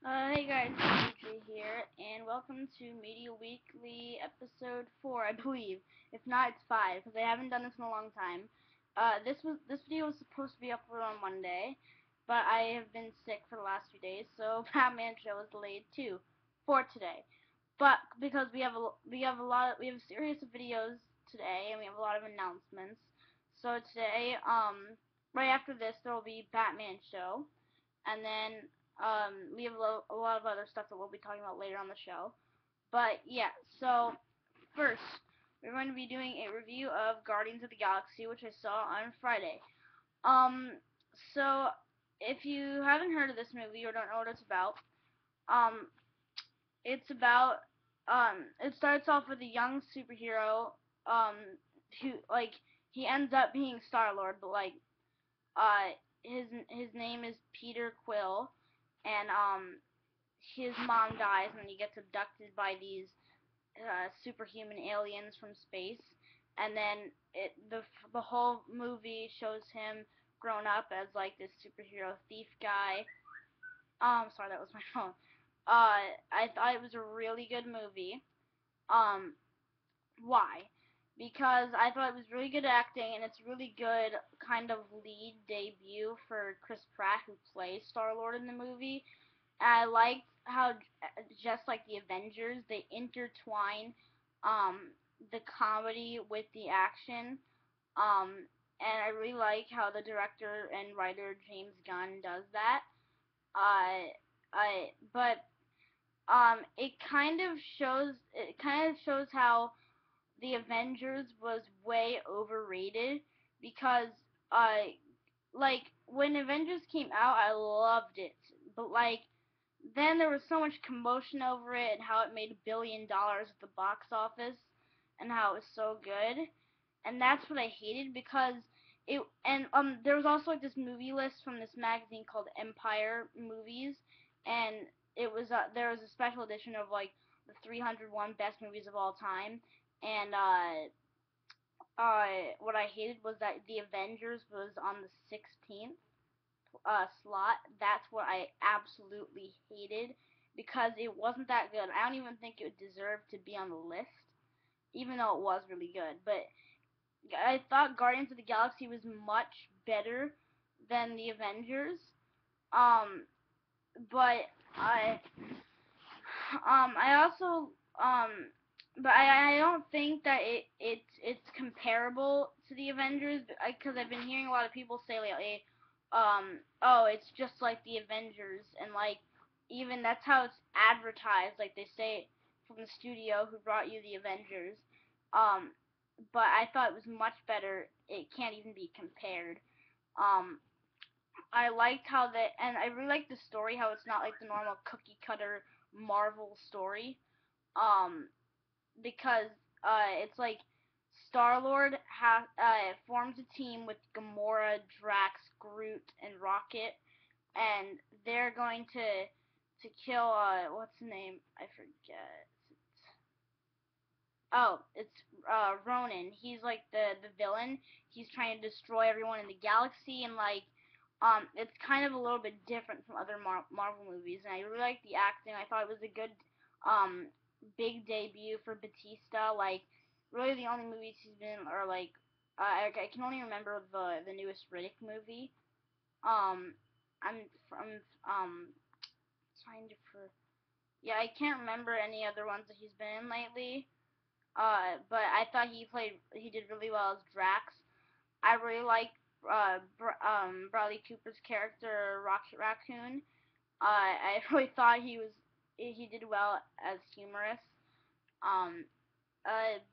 Hey guys, Dimitri here, and welcome to Media Weekly episode 4, I believe. If not, it's 5, because I haven't done this in a long time. This video was supposed to be uploaded on Monday, but I have been sick for the last few days, so Batman show is delayed too for today. But because we have a series of videos today, and we have a lot of announcements. So today, right after this, there will be Batman show, and then we have a lot of other stuff that we'll be talking about later on the show. But yeah, so first, we're going to be doing a review of Guardians of the Galaxy, which I saw on Friday. So if you haven't heard of this movie or don't know what it's about, um, it's about, it starts off with a young superhero, um, who, like, he ends up being Star-Lord, but, like, his name is Peter Quill, and his mom dies, and he gets abducted by these superhuman aliens from space, and then the whole movie shows him grown up as like this superhero thief guy. Sorry, that was my phone. I thought it was a really good movie. Um, why? Because I thought it was really good acting, and it's really good kind of lead debut for Chris Pratt, who plays Star-Lord in the movie. I liked how, just like the Avengers, they intertwine the comedy with the action. And I really like how the director and writer James Gunn does that. Uh, but it kind of shows how the Avengers was way overrated because like when Avengers came out, I loved it, but like then there was so much commotion over it and how it made $1 billion at the box office and how it was so good. And that's what I hated because there was also like this movie list from this magazine called Empire Movies, and there was a special edition of like the 301 best movies of all time. And what I hated was that the Avengers was on the 16th slot. That's what I absolutely hated because it wasn't that good. I don't even think it deserved to be on the list, even though it was really good. But I thought Guardians of the Galaxy was much better than the Avengers. Um, but I also but I don't think that it's comparable to the Avengers because I've been hearing a lot of people say lately, oh, it's just like the Avengers, and like even that's how it's advertised. Like they say from the studio who brought you the Avengers. Um, but I thought it was much better. It can't even be compared. Um, I liked and I really liked the story. How it's not like the normal cookie cutter Marvel story. Um, because it's like Star-Lord forms a team with Gamora, Drax, Groot, and Rocket, and they're going to kill what's the name? I forget. Oh, it's Ronan. He's like the villain. He's trying to destroy everyone in the galaxy, and like it's kind of a little bit different from other Marvel movies. And I really like the acting. I thought it was a good um big debut for Batista. Like really the only movies he's been in are like I can only remember the newest Riddick movie. Um, I'm trying to for yeah, I can't remember any other ones that he's been in lately. But I thought he did really well as Drax. I really like Bradley Cooper's character Rocket Raccoon. I really thought he did well as humorous. Um,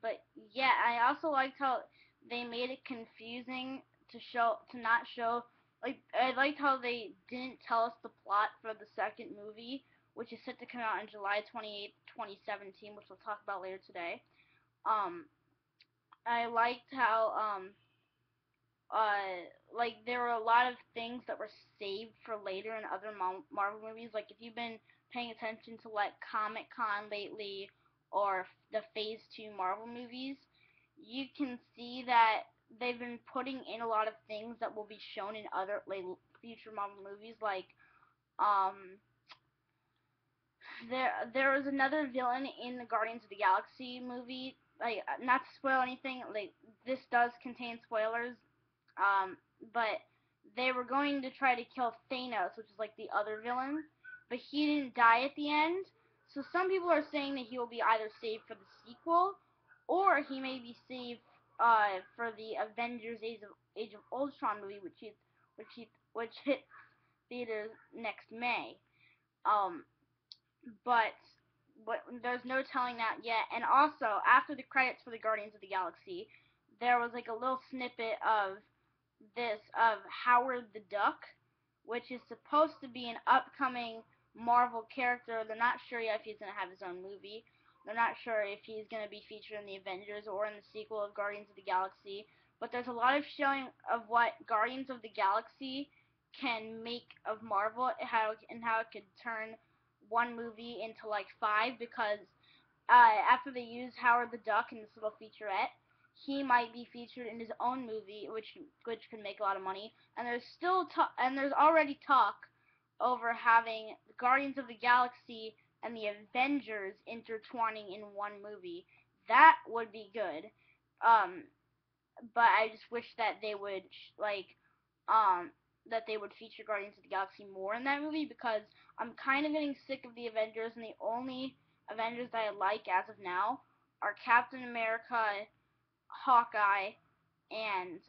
but yeah, I also liked how they made it confusing to not show. Like I liked how they didn't tell us the plot for the second movie, which is set to come out on July 28th, 2017, which we'll talk about later today. Um, I liked how like there were a lot of things that were saved for later in other Marvel movies. Like if you've been paying attention to like Comic Con lately or the Phase 2 Marvel movies, you can see that they've been putting in a lot of things that will be shown in other like future Marvel movies. Like um there was another villain in the Guardians of the Galaxy movie. Like, not to spoil anything, like this does contain spoilers. Um, but they were going to try to kill Thanos, which is like the other villain, but he didn't die at the end. So some people are saying that he will be either saved for the sequel, or he may be saved for the Avengers Age of Ultron movie, which hits theaters next May. Um, but there's no telling that yet. And also, after the credits for the Guardians of the Galaxy, there was like a little snippet of Howard the Duck, which is supposed to be an upcoming Marvel character. They're not sure yet if he's gonna have his own movie. They're not sure if he's gonna be featured in the Avengers or in the sequel of Guardians of the Galaxy. But there's a lot of showing of what Guardians of the Galaxy can make of Marvel, how it could turn one movie into like five, because after they use Howard the Duck in this little featurette, he might be featured in his own movie, which could make a lot of money. And there's already talk over having the Guardians of the Galaxy and the Avengers intertwining in one movie. That would be good. Um, but I just wish that they would that they would feature Guardians of the Galaxy more in that movie, because I'm kind of getting sick of the Avengers, and the only Avengers that I like as of now are Captain America, Hawkeye, and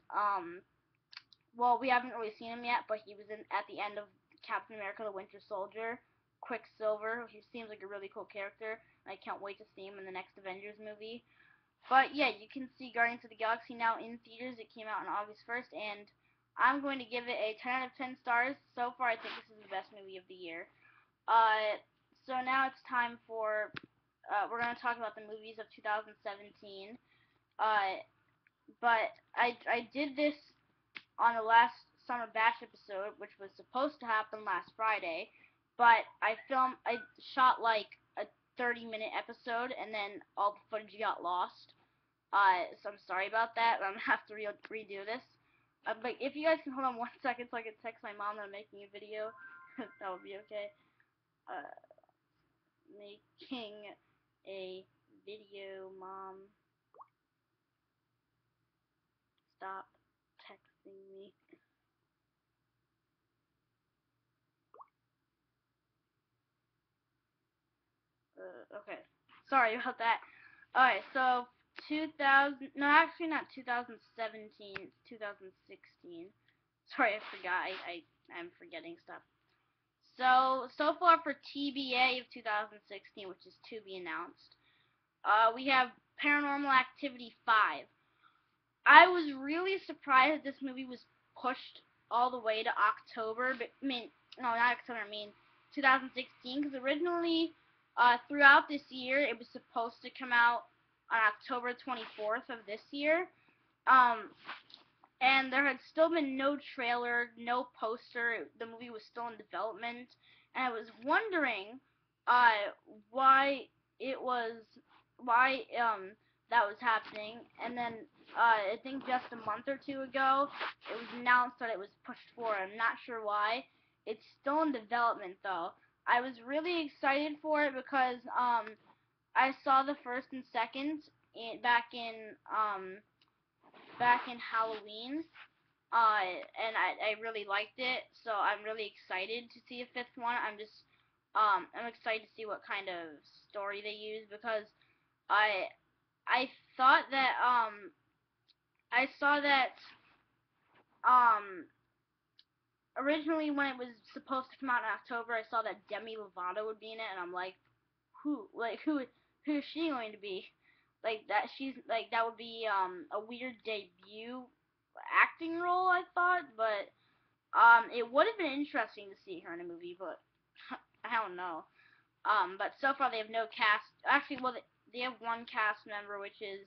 well, we haven't really seen him yet, but he was at the end of Captain America: The Winter Soldier, Quicksilver. He seems like a really cool character, and I can't wait to see him in the next Avengers movie. But yeah, you can see Guardians of the Galaxy now in theaters. It came out on August 1st, and I'm going to give it a 10 out of 10 stars. So far, I think this is the best movie of the year. So now it's time for, we're going to talk about the movies of 2017. But I did this on the last Summer Bash episode, which was supposed to happen last Friday, but I shot like a 30-minute episode, and then all the footage got lost. So I'm sorry about that. I'm gonna have to redo this. But if you guys can hold on 1 second so I can text my mom that I'm making a video, that would be okay. Making a video, Mom. Stop texting me. Okay. Sorry about that. Alright, so 2000, no, actually not 2017, it's 2016. Sorry, I forgot. I'm forgetting stuff. So far for TBA of 2016, which is to be announced, we have Paranormal Activity 5. I was really surprised this movie was pushed all the way to October, but I mean, no, not October, I mean 2016, because originally, throughout this year, it was supposed to come out on October 24th of this year, and there had still been no trailer, no poster. The movie was still in development, and I was wondering, why it was, why that was happening. And then I think just a month or two ago, it was announced that it was pushed forward. I'm not sure why. It's still in development though. I was really excited for it because I saw the first and second back in Halloween, and I really liked it, so I'm really excited to see a fifth one. I'm excited to see what kind of story they use, because I thought that, I saw that, originally when it was supposed to come out in October, I saw that Demi Lovato would be in it, and I'm like, who is she going to be? Like that would be a weird debut acting role, I thought, but it would have been interesting to see her in a movie, but I don't know. But so far they have no cast. Actually, well, they have one cast member, which is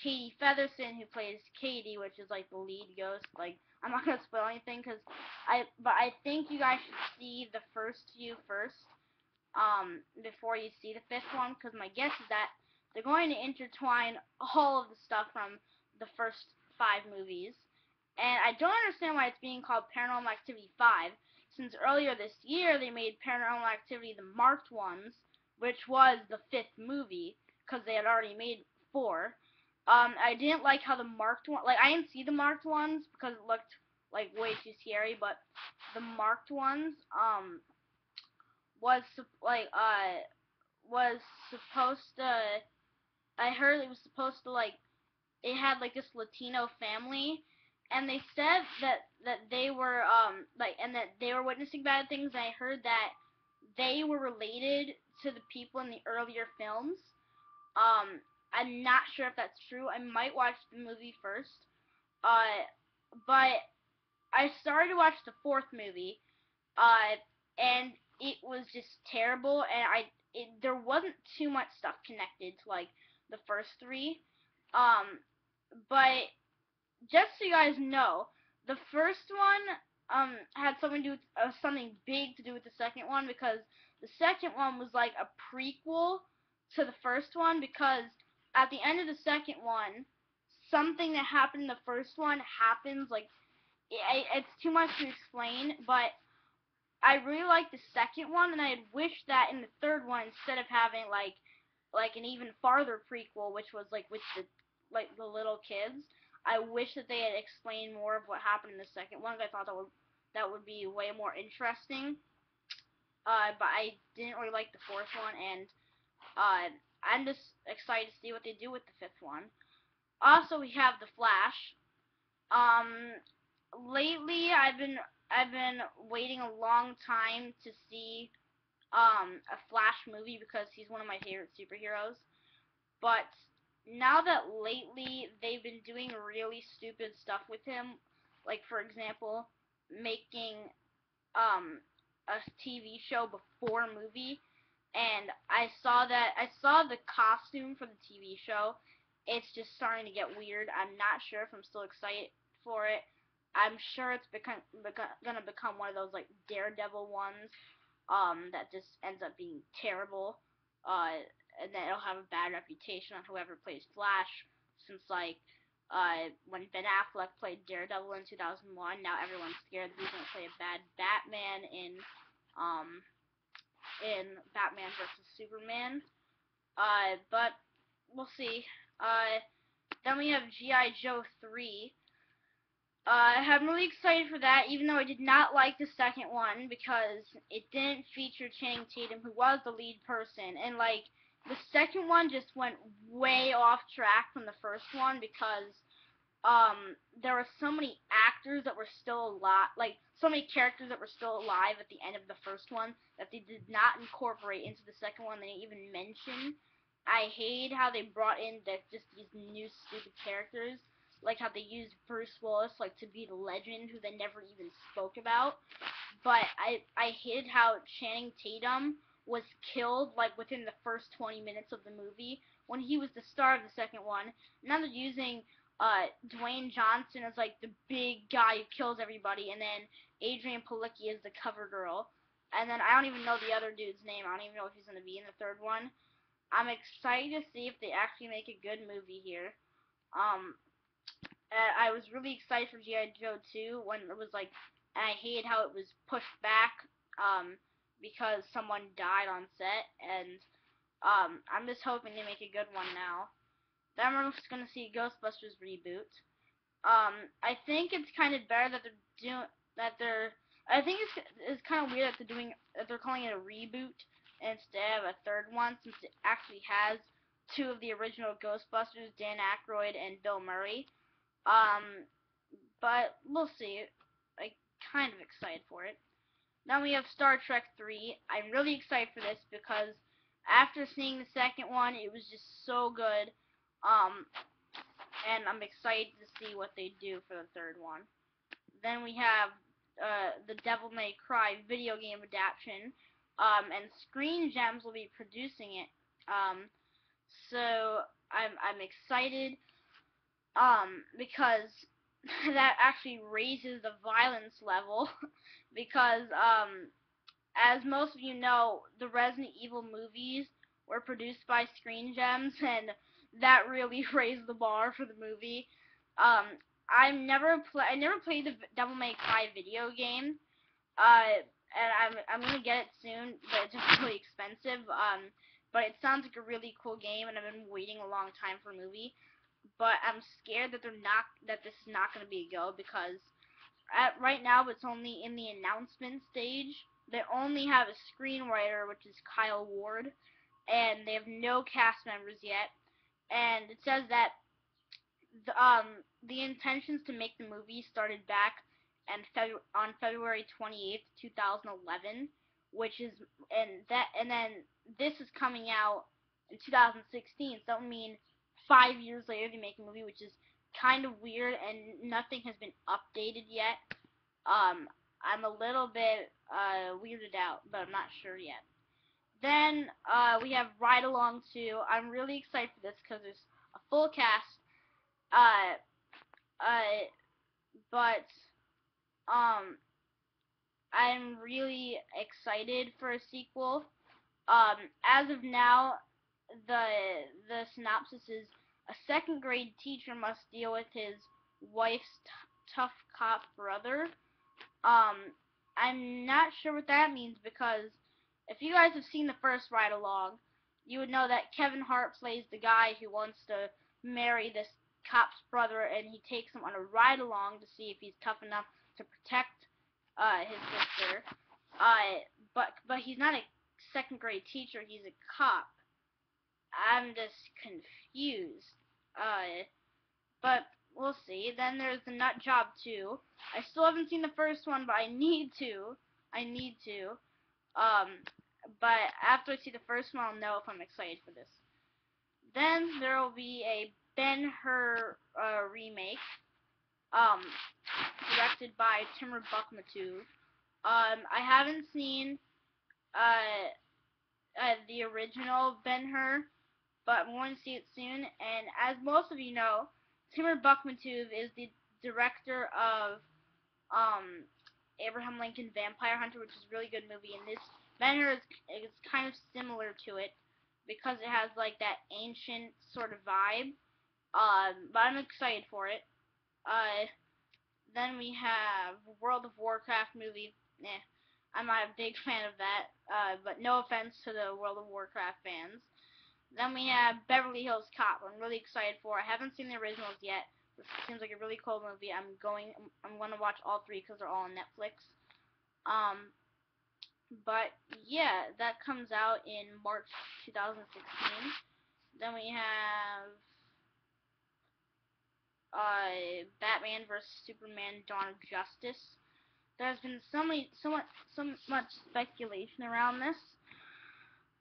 Katie Featherston, who plays Katie, which is like the lead ghost. Like, I'm not gonna spoil anything, but I think you guys should see the first few first, before you see the fifth one, because my guess is that they're going to intertwine all of the stuff from the first 5 movies. And I don't understand why it's being called Paranormal Activity 5, since earlier this year they made Paranormal Activity the Marked Ones, which was the 5th movie, because they had already made 4. I didn't like how the Marked one, like, I didn't see the Marked Ones because it looked like way too scary, but the Marked Ones, was was supposed to, I heard it was supposed to, like, it had like this Latino family, and they said that they were and that they were witnessing bad things. And I heard that they were related to the people in the earlier films. I'm not sure if that's true. I might watch the movie first. But I started to watch the 4th movie, and it was just terrible. And there wasn't too much stuff connected to like the first 3. But just so you guys know, the first one had something to do with, something big to do with the second one, because the second one was like a prequel to the first one, because at the end of the second one, something that happened in the first one happens. Like, it's too much to explain, but I really like the second one, and I had wished that in the third one, instead of having like an even farther prequel, which was like with the little kids, I wish that they had explained more of what happened in the second one. I thought that would be way more interesting. But I didn't really like the 4th one, and I'm just excited to see what they do with the 5th one. Also, we have The Flash. Lately I've been waiting a long time to see a Flash movie, because he's one of my favorite superheroes. But now that lately they've been doing really stupid stuff with him, like, for example, making a TV show before a movie, and I saw the costume for the TV show. It's just starting to get weird. I'm not sure if I'm still excited for it. I'm sure it's gonna become one of those like Daredevil ones, that just ends up being terrible, and then it'll have a bad reputation on whoever plays Flash, since like when Ben Affleck played Daredevil in 2001, now everyone's scared that he's gonna play a bad Batman in Batman vs Superman. But we'll see. Then we have G.I. Joe 3. I'm really excited for that, even though I did not like the second one, because it didn't feature Channing Tatum, who was the lead person, and like the second one just went way off track from the first one, because there were so many actors that were still alive, like so many characters that were still alive at the end of the first one that they did not incorporate into the second one. They didn't even mention. I hate how they brought in just these new stupid characters, like how they used Bruce Willis like to be the legend, who they never even spoke about. But I hated how Channing Tatum was killed like within the first 20 minutes of the movie, when he was the star of the second one. Now they're using Dwayne Johnson as like the big guy who kills everybody, and then Adrian Palicki is the cover girl, and then I don't even know the other dude's name. I don't even know if he's gonna be in the third one. I'm excited to see if they actually make a good movie here. I was really excited for G.I. Joe 2 when it was like, and I hated how it was pushed back, because someone died on set, and I'm just hoping they make a good one now. Then we're just gonna see Ghostbusters reboot. I think it's kind of better that I think it's kind of weird that they're calling it a reboot instead of a third one, since it actually has 2 of the original Ghostbusters, Dan Aykroyd and Bill Murray. But we'll see. I'm kind of excited for it. Then we have Star Trek 3. I'm really excited for this, because after seeing the second one, it was just so good. And I'm excited to see what they do for the third one. Then we have the Devil May Cry video game adaptation, and Screen Gems will be producing it. So I'm excited, because that actually raises the violence level, because as most of you know, the Resident Evil movies were produced by Screen Gems, and that really raised the bar for the movie. I never played the Devil May Cry video game, And I'm gonna get it soon, but it's just really expensive. But it sounds like a really cool game, and I've been waiting a long time for a movie. But I'm scared that this is not gonna be a go, because right now it's only in the announcement stage. They only have a screenwriter, which is Kyle Ward, and they have no cast members yet. And it says that the intentions to make the movie started back on February 28th, 2011, which is and then this is coming out in 2016. So that would mean 5 years later they make a movie, which is kind of weird, and nothing has been updated yet. I'm a little bit weirded out, but I'm not sure yet. Then we have Ride Along 2. I'm really excited for this because there's a full cast. Uh, uh, but um, I'm really excited for a sequel. As of now, the synopsis is: a second grade teacher must deal with his wife's tough cop brother. I'm not sure what that means, because if you guys have seen the first Ride Along, you would know that Kevin Hart plays the guy who wants to marry this cop's brother, and he takes him on a ride along to see if he's tough enough to protect his sister. But he's not a second grade teacher; he's a cop. I'm just confused. But we'll see. Then there's the Nut Job 2. I still haven't seen the first one, but I need to. But after I see the first one, I'll know if I'm excited for this. Then there will be a Ben-Hur remake, directed by Timur Bekmambetov. I haven't seen the original Ben-Hur, but I'm going to see it soon. And as most of you know, Timur Bekmambetov is the director of Abraham Lincoln Vampire Hunter, which is a really good movie. And this Ben-Hur is kind of similar to it, because it has like that ancient sort of vibe. But I'm excited for it. Then we have World of Warcraft movie. I'm not a big fan of that, but no offense to the World of Warcraft fans. Then we have Beverly Hills Cop. I'm really excited for. I haven't seen the originals yet. This seems like a really cool movie. I'm going to watch all three because they're all on Netflix. But yeah, that comes out in March 2016. Then we have Batman vs Superman: Dawn of Justice. There's been so much speculation around this.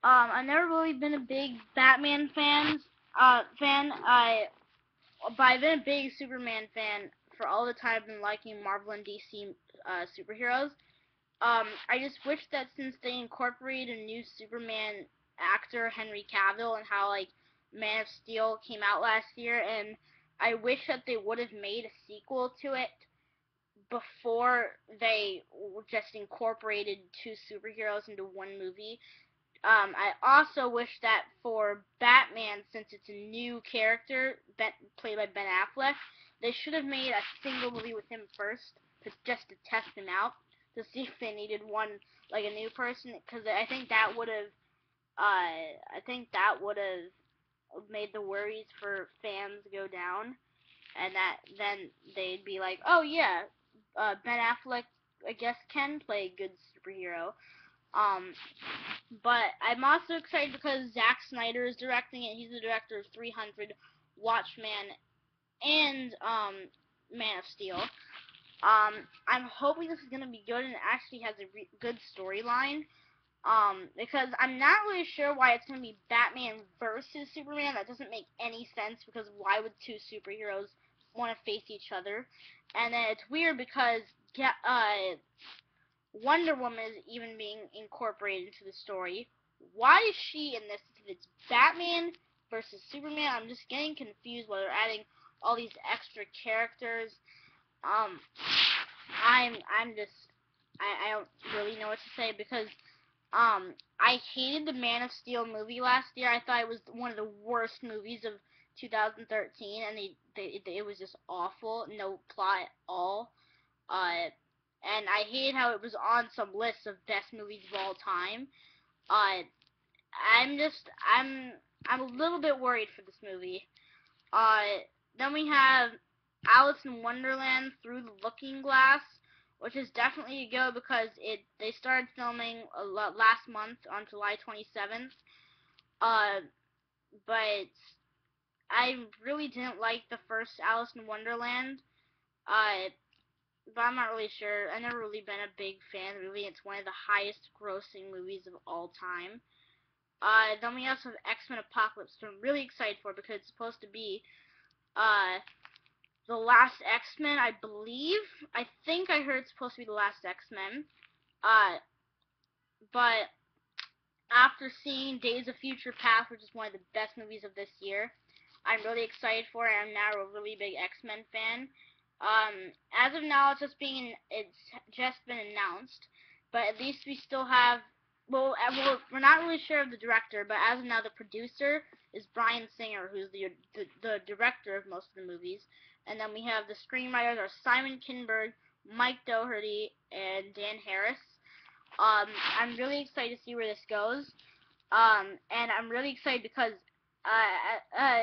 I've never really been a big Batman fan. But I've been a big Superman fan for all the time I've been liking Marvel and DC superheroes. I just wish that since they incorporated a new Superman actor, Henry Cavill, and how like Man of Steel came out last year, and I wish that they would have made a sequel to it before they just incorporated two superheroes into one movie. I also wish that for Batman, since it's a new character played by Ben Affleck, they should have made a single movie with him first, just to test him out, to see if they needed one, like a new person, because I think that would have made the worries for fans go down, and that then they'd be like, oh yeah, Ben Affleck, I guess, can play a good superhero. But I'm also excited because Zack Snyder is directing it. He's the director of 300, Watchmen, and Man of Steel. I'm hoping this is gonna be good and it actually has a good storyline. Because I'm not really sure why it's gonna be Batman versus Superman. That doesn't make any sense, because why would two superheroes want to face each other? And then it's weird because Wonder Woman is even being incorporated into the story. Why is she in this if it's Batman versus Superman? I'm just getting confused while they're adding all these extra characters. I don't really know what to say, because I hated the Man of Steel movie last year. I thought it was one of the worst movies of 2013, and it was just awful. No plot at all. and I hated how it was on some list of best movies of all time. Uh, I'm a little bit worried for this movie. Then we have Alice in Wonderland Through the Looking Glass, which is definitely a go because they started filming last month on July 27th. But I really didn't like the first Alice in Wonderland. But I'm not really sure. I've never really been a big fan of the movie. It's one of the highest grossing movies of all time. Then we also have X-Men Apocalypse, which I'm really excited for because it's supposed to be the last X-Men, I believe. I think I heard it's supposed to be the last X-Men. But after seeing Days of Future Past, which is one of the best movies of this year, I'm really excited for it. I'm now a really big X-Men fan. As of now, it's just been announced, but at least we still have. Well, we're not really sure of the director, but as of now, the producer is Bryan Singer, who's the director of most of the movies. And then we have the screenwriters are Simon Kinberg, Mike Dougherty, and Dan Harris. I'm really excited to see where this goes. And I'm really excited because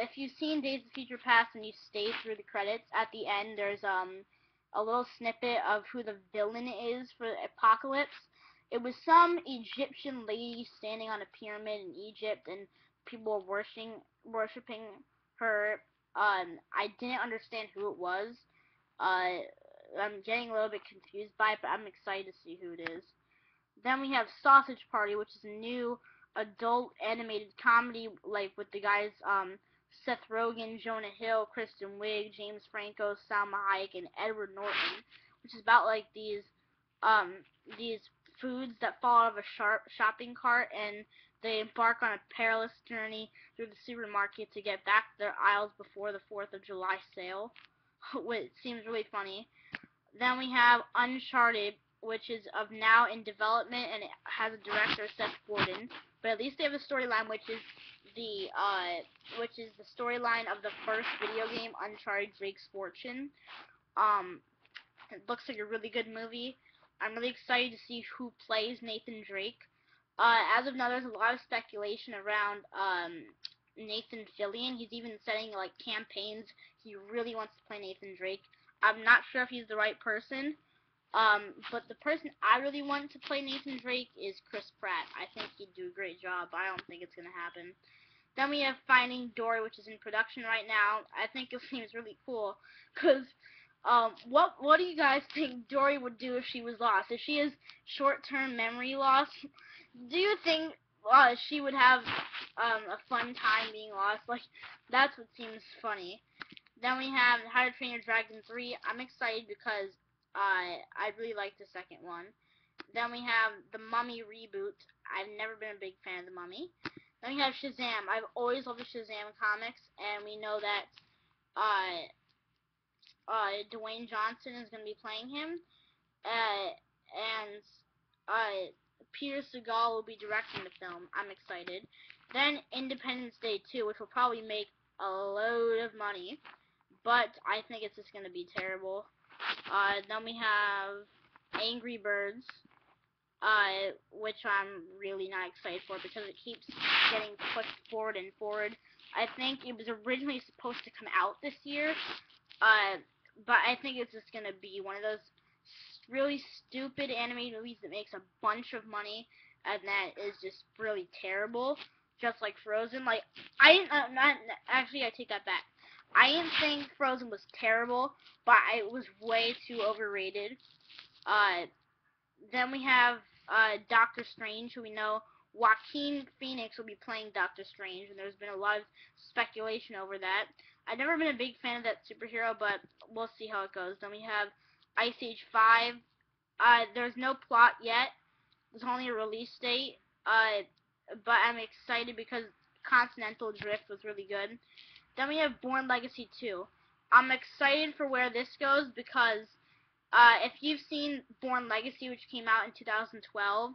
if you've seen Days of Future Past and you stay through the credits, at the end there's a little snippet of who the villain is for Apocalypse. It was some Egyptian lady standing on a pyramid in Egypt, and people were worshiping her. I didn't understand who it was. I'm getting a little bit confused by it, but I'm excited to see who it is. Then we have Sausage Party, which is a new adult animated comedy, like with the guys Seth Rogen, Jonah Hill, Kristen Wiig, James Franco, Salma Hayek, and Edward Norton, which is about like these foods that fall out of a shopping cart, and they embark on a perilous journey through the supermarket to get back to their aisles before the 4th of July sale, which seems really funny. Then we have Uncharted, which is now in development, and it has a director, Seth Gordon. But at least they have a storyline, which is the storyline of the first video game, Uncharted: Drake's Fortune. It looks like a really good movie. I'm really excited to see who plays Nathan Drake. As of now, there's a lot of speculation around Nathan Fillion. He's even setting like campaigns. He really wants to play Nathan Drake. I'm not sure if he's the right person. But the person I really want to play Nathan Drake is Chris Pratt. I think he'd do a great job, but I don't think it's going to happen. Then we have Finding Dory, which is in production right now. I think it seems really cool, because, what do you guys think Dory would do if she was lost? If she has short-term memory loss, do you think, she would have, a fun time being lost? Like, that's what seems funny. Then we have How to Train Your Dragon 3. I'm excited because I really like the second one. Then we have the Mummy reboot. I've never been a big fan of the Mummy. Then we have Shazam. I've always loved the Shazam comics, and we know that Dwayne Johnson is going to be playing him, and Peter Segal will be directing the film. I'm excited. Then Independence Day 2, which will probably make a load of money, but I think it's just going to be terrible. Then we have Angry Birds, which I'm really not excited for because it keeps getting pushed forward and forward. I think it was originally supposed to come out this year, but I think it's just going to be one of those really stupid animated movies that makes a bunch of money and that is just really terrible, just like Frozen. Like, I take that back. I didn't think Frozen was terrible, but it was way too overrated. Then we have Doctor Strange, who we know Joaquin Phoenix will be playing Doctor Strange, and there's been a lot of speculation over that. I've never been a big fan of that superhero, but we'll see how it goes. Then we have Ice Age 5. There's no plot yet. There's only a release date. But I'm excited because Continental Drift was really good. Then we have Born Legacy 2. I'm excited for where this goes because if you've seen Born Legacy, which came out in 2012,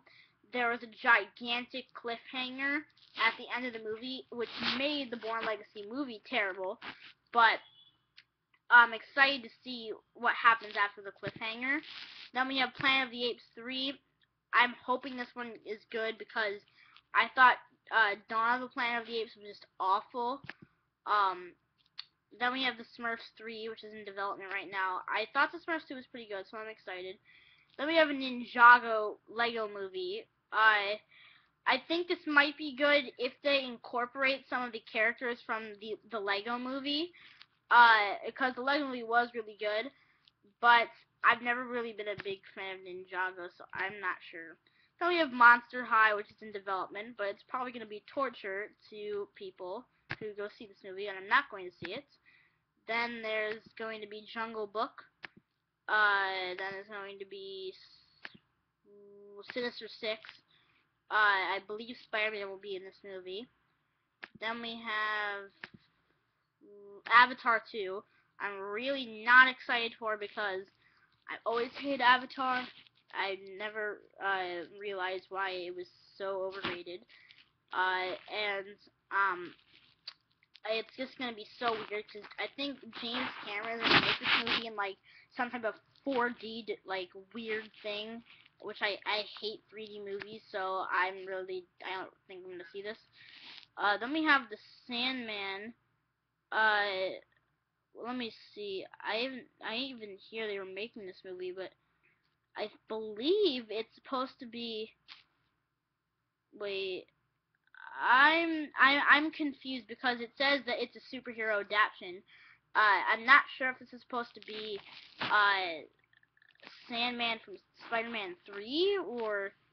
there was a gigantic cliffhanger at the end of the movie, which made the Born Legacy movie terrible. But I'm excited to see what happens after the cliffhanger. Then we have Planet of the Apes 3. I'm hoping this one is good because I thought Dawn of the Planet of the Apes was just awful. Then we have the Smurfs 3, which is in development right now. I thought the Smurfs 2 was pretty good, so I'm excited. Then we have a Ninjago Lego movie. I think this might be good if they incorporate some of the characters from the Lego movie. Because the Lego movie was really good, but I've never really been a big fan of Ninjago, so I'm not sure. Then we have Monster High, which is in development, but it's probably going to be torture to people who go see this movie, and I'm not going to see it. Then there's going to be Jungle Book. Then there's going to be Sinister Six. I believe Spider-Man will be in this movie. Then we have Avatar 2. I'm really not excited for because I always hated Avatar. I never realized why it was so overrated. It's just gonna be so weird because I think James Cameron is gonna make this movie in like some type of 4D like weird thing, which I hate 3D movies, so I don't think I'm gonna see this. Then we have the Sandman. Let me see. I even hear they were making this movie, but I believe it's supposed to be. Wait, I'm confused because it says that it's a superhero adaptation. I'm not sure if this is supposed to be Sandman from Spider-Man 3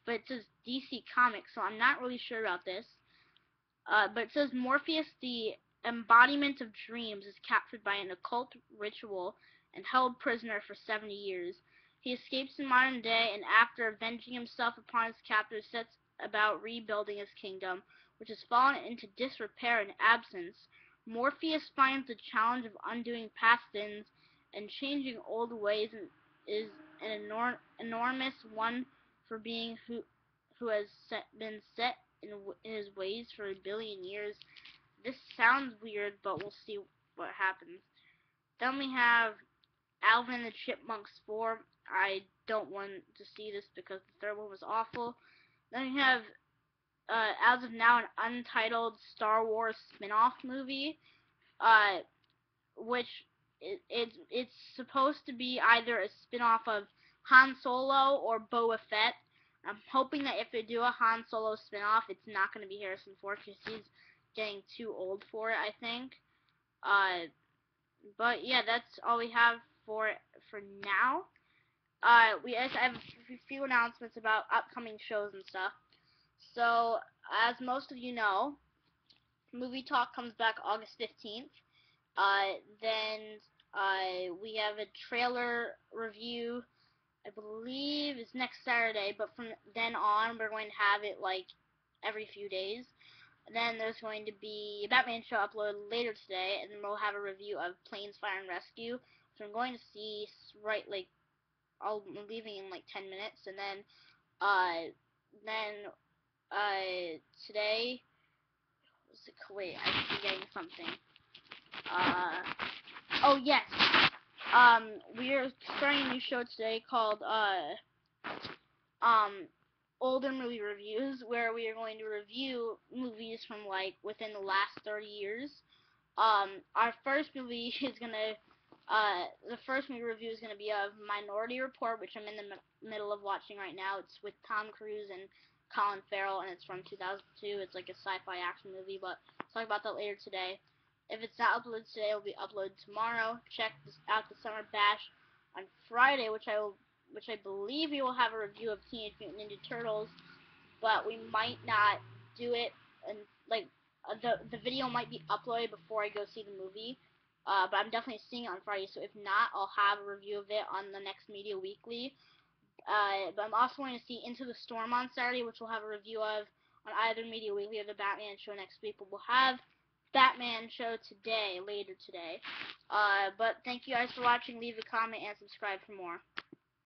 but it says DC Comics, so I'm not really sure about this. But it says Morpheus, the embodiment of dreams, is captured by an occult ritual and held prisoner for 70 years. He escapes in modern day, and after avenging himself upon his captors, sets about rebuilding his kingdom, which has fallen into disrepair and absence. Morpheus finds the challenge of undoing past sins and changing old ways, and is an enormous one for being who has been set in his ways for 1 billion years. This sounds weird, but we'll see what happens. Then we have Alvin and the Chipmunks 4. I don't want to see this because the third one was awful. Then we have, as of now, an untitled Star Wars spin-off movie, which it's supposed to be either a spin-off of Han Solo or Boba Fett. I'm hoping that if they do a Han Solo spin-off, it's not going to be Harrison Ford because he's getting too old for it, I think. But yeah, that's all we have for now. We also have a few announcements about upcoming shows and stuff. So, as most of you know, Movie Talk comes back August 15th. Then we have a trailer review, I believe it's next Saturday, but from then on we're going to have it like every few days. And then there's going to be a Batman show uploaded later today, and then we'll have a review of Planes, Fire, and Rescue, which I'm going to see I'm leaving in like 10 minutes, and then today, wait, I'm forgetting something. Oh yes, we're starting a new show today called older movie reviews, where we are going to review movies from like within the last 30 years. Our first movie is the first movie review is gonna be of Minority Report, which I'm in the middle of watching right now. It's with Tom Cruise and Colin Farrell, and it's from 2002. It's like a sci-fi action movie, but I'll talk about that later today. If it's not uploaded today, it'll be uploaded tomorrow. Check out the Summer Bash on Friday, which I believe we will have a review of Teenage Mutant Ninja Turtles, but we might not do it, and the video might be uploaded before I go see the movie. But I'm definitely seeing it on Friday, so if not, I'll have a review of it on the next Media Weekly. But I'm also going to see Into the Storm on Saturday, which we'll have a review of on either Media Weekly or the Batman show next week. But we'll have Batman show later today. But thank you guys for watching. Leave a comment and subscribe for more.